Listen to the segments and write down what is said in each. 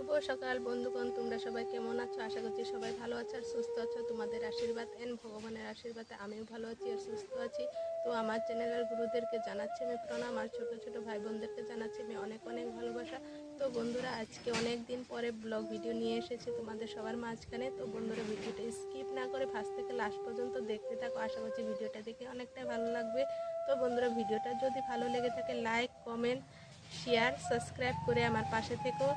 শুভ সকাল বন্ধুগণ, তোমরা সবাই কেমন আছো? আশা করছি সবাই ভালো আছো আর সুস্থ আছো। তোমাদের আশীর্বাদ এন্ড ভগবানের আশীর্বাদে আমিও ভালো আছি আর সুস্থ আছি। তো আমার চ্যানেলের গুরুদেরকে জানাচ্ছি আমি প্রণাম, আর ছোট ছোট ভাই বোনদেরকে জানাচ্ছি আমি অনেক অনেক ভালোবাসা। তো বন্ধুরা, আজকে অনেক দিন পরে ব্লগ ভিডিও নিয়ে এসেছি তোমাদের সবার মাঝখানে। তো বন্ধুরা, ভিডিওটা স্কিপ না করে ফার্স্ট থেকে লাস্ট পর্যন্ত দেখতে থাকো। আশা করছি ভিডিওটা দেখে অনেকটাই ভালো লাগবে। তো বন্ধুরা, ভিডিওটা যদি ভালো লেগে থাকে লাইক, কমেন্ট, শেয়ার, সাবস্ক্রাইব করে আমার পাশে থেকো।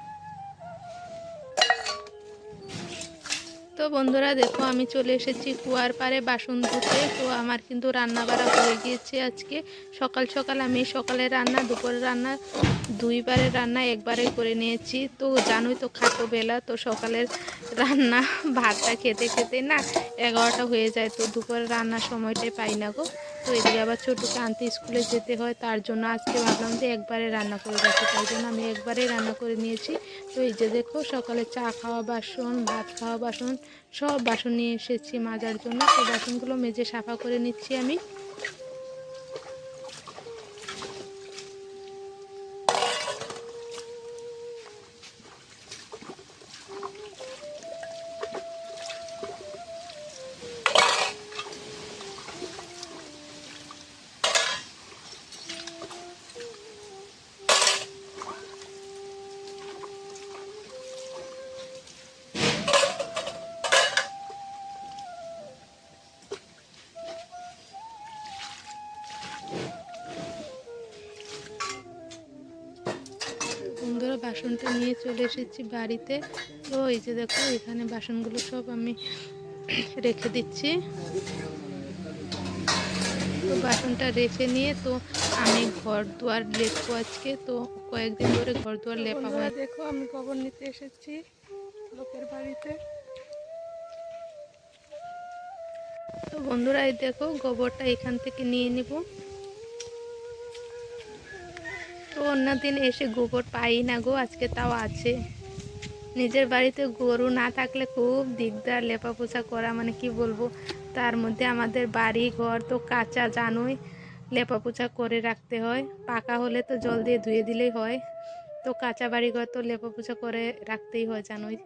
তো বন্ধুরা দেখো, আমি চলে এসেছি কুয়ার পাড়ে বাসন ধুতে। তো আমার কিন্তু রান্না বাড়া হয়ে গিয়েছে আজকে। সকাল সকাল আমি সকালে রান্না, দুপুরে রান্না, দুইবারের রান্না একবারে করে নিয়েছি। তো জানোই তো খাটো বেলা, তো সকালের রান্না ভাতটা খেতে খেতে না 11টা হয়ে যায়। তো দুপুরে রান্নার সময়টাই পাই না গো। তো এদিকে আবার ছোটোকে আনতে স্কুলে যেতে হয়, তার জন্য আজকে ভাবলাম যে একবারে রান্না করে রাখি, তাই জন্য আমি একবারে রান্না করে নিয়েছি। তো এই যে দেখো, সকালে চা খাওয়া বাসন, ভাত খাওয়া বাসন, সব বাসন নিয়ে এসেছি মাজার জন্য। তো বাসনগুলো মেজে সাফা করে নিচ্ছি আমি। বন্ধুরা, বাসনটা নিয়ে চলে এসেছি বাড়িতে। তো এই যে দেখো, এখানে বাসনগুলো সব আমি রেখে দিচ্ছি। তো বাসনটা রেখে নিয়ে তো আমি ঘর দুয়ার লেপবো আজকে। তো কয়েকদিন ধরে ঘর দুয়ার লেপা হয়। দেখো, আমি গোবর নিতে এসেছি লোকের বাড়িতে। তো বন্ধুরা, এই দেখো, গোবরটা এখান থেকে নিয়ে নিব। তো অন্যদিন এসে গোবর পাই না গো, আজকে তাও আছে। নিজের বাড়িতে গরু না থাকলে খুব দিকদার লেপা পোছা করা, মানে কি বলবো। তার মধ্যে আমাদের বাড়ি ঘর তো কাঁচা, জানোই, লেপা পোছা করে রাখতে হয়। পাকা হলে তো জল দিয়ে ধুয়ে দিলেই হয়, তো কাঁচা বাড়ি ঘর তো লেপা পোছা করে রাখতেই হয়, জানোই।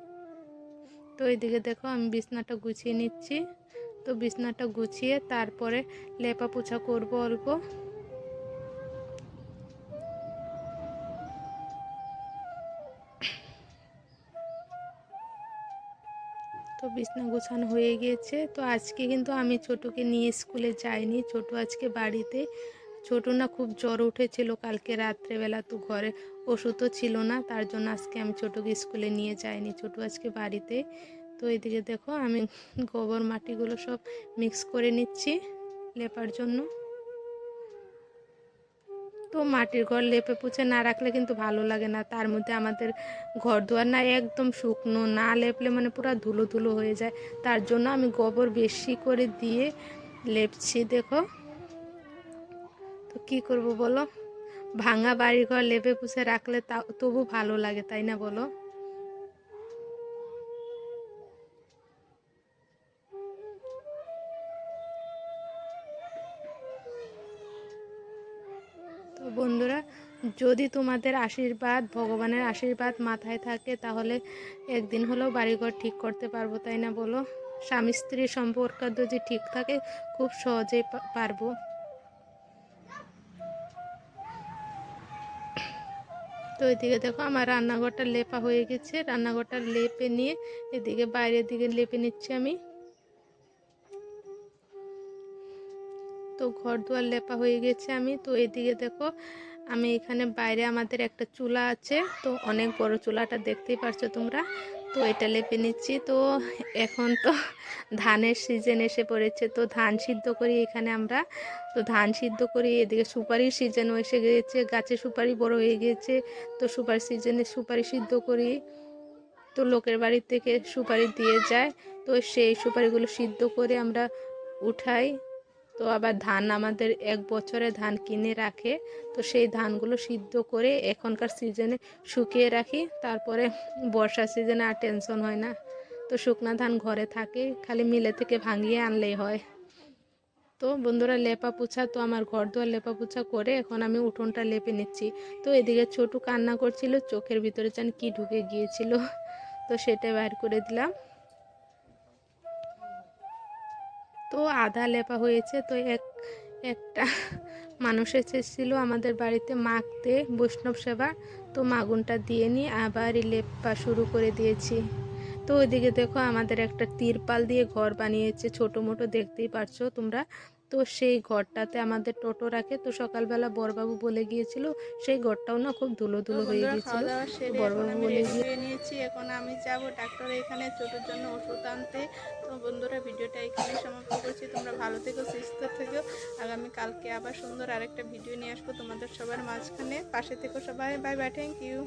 তো এইদিকে দেখো, আমি বিছনাটা গুছিয়ে নিচ্ছি। তো বিছনাটা গুছিয়ে তারপরে লেপা পোছা করবো অল্প। তো বিছনা গোছানো হয়ে গিয়েছে। তো আজকে কিন্তু আমি ছোটোকে নিয়ে স্কুলে যাইনি, ছোটো আজকে বাড়িতে। ছোটো না খুব জ্বর উঠেছিল কালকে রাত্রেবেলা, তো ঘরে ওষুধও ছিল না, তার জন্য আজকে আমি ছোটোকে স্কুলে নিয়ে যাইনি, ছোটো আজকে বাড়িতে। তো এদিকে দেখো, আমি গোবর মাটিগুলো সব মিক্স করে নিচ্ছি লেপার জন্য। তো মাটির ঘর লেপে পুছে না রাখলে কিন্তু ভালো লাগে না। তার মধ্যে আমাদের ঘর দুয়ার না একদম শুকনো, না লেপলে মানে পুরো ধুলো ধুলো হয়ে যায়। তার জন্য আমি গোবর বেশি করে দিয়ে লেপছি দেখো। তো কি করব বলো, ভাঙা বাড়ির ঘর লেপে পুছে রাখলে তবু ভালো লাগে, তাই না বলো? তো বন্ধুরা, যদি তোমাদের আশীর্বাদ, ভগবানের আশীর্বাদ মাথায় থাকে, তাহলে একদিন হলেও বাড়িঘর ঠিক করতে পারবো, তাই না বলো? স্বামী স্ত্রীর সম্পর্ক যদি ঠিক থাকে, খুব সহজেই পারবো। তো এদিকে দেখো, আমার রান্নাঘরটা লেপা হয়ে গেছে। রান্নাঘরটা লেপে নিয়ে এদিকে বাইরের দিকে লেপে নিচ্ছি আমি। তো ঘর দুয়ার লেপা হয়ে গেছে আমি। তো এদিকে দেখো, আমি এখানে বাইরে আমাদের একটা চুলা আছে, তো অনেক বড় চুলাটা দেখতেই পারছো তোমরা। তো এটা লেপে নিচ্ছি। তো এখন তো ধানের সিজন এসে পড়েছে, তো ধান সিদ্ধ করি এখানে আমরা। তো ধান সিদ্ধ করি, এদিকে সুপারির সিজনও এসে গিয়েছে, গাছে সুপারি বড় হয়ে গিয়েছে। তো সুপারি সিজনে সুপারি সিদ্ধ করি। তো লোকের বাড়ি থেকে সুপারি দিয়ে যায়, তো সেই সুপারিগুলো সিদ্ধ করে আমরা উঠাই। তো আবার ধান আমাদের এক বছরে ধান কিনে রাখে, তো সেই ধানগুলো সিদ্ধ করে এখনকার সিজনে শুকিয়ে রাখি। তারপরে বর্ষার সিজনে আর টেনশন হয় না। তো শুকনা ধান ঘরে থাকে, খালি মিলে থেকে ভাঙিয়ে আনলেই হয়। তো বন্ধুরা লেপা পোছা তো আমার ঘর দুয়ার লেপা পোছা করে এখন আমি উঠোনটা লেপে নিচ্ছি। তো এদিকে ছোটু কান্না করছিল, চোখের ভিতরে যেন কি ঢুকে গিয়েছিল, তো সেটা বাইর করে দিলাম। তো আধা লেপা হয়েছে। তো একটা মানুষ এসেছিল আমাদের বাড়িতে মাখতে বৈষ্ণব সেবা, তো মাগুনটা দিয়ে নিয়ে আবার লেপা শুরু করে দিয়েছি। তো ওইদিকে দেখো আমাদের একটা তিরপাল দিয়ে ঘর বানিয়েছে, ছোটো মোটো দেখতেই পারছো তোমরা। তো সেই ঘরটাতে আমাদের টোটো রাখে। তো সকালবেলা বড়বাবু বলে গিয়েছিল, সেই ঘরটাও না খুব ধুলো ধুলো হয়ে গিয়েছিল। খাওয়া দাওয়া তো সেরে এখন বড়বাবু আমি বলে রেডি হয়ে নিয়েছি। এখন আমি যাব ডাক্তারের এখানে ছোটোর জন্য ওষুধ আনতে। তো বন্ধুরা ভিডিওটা এখানেই সমাপ্ত করছি। তোমরা ভালো থেকো, সুস্থ থেকো। আগামী কালকে আবার সুন্দর আরেকটা ভিডিও নিয়ে আসবো তোমাদের সবার মাঝখানে। পাশে থেকো সবাই। Bye bye, thank you.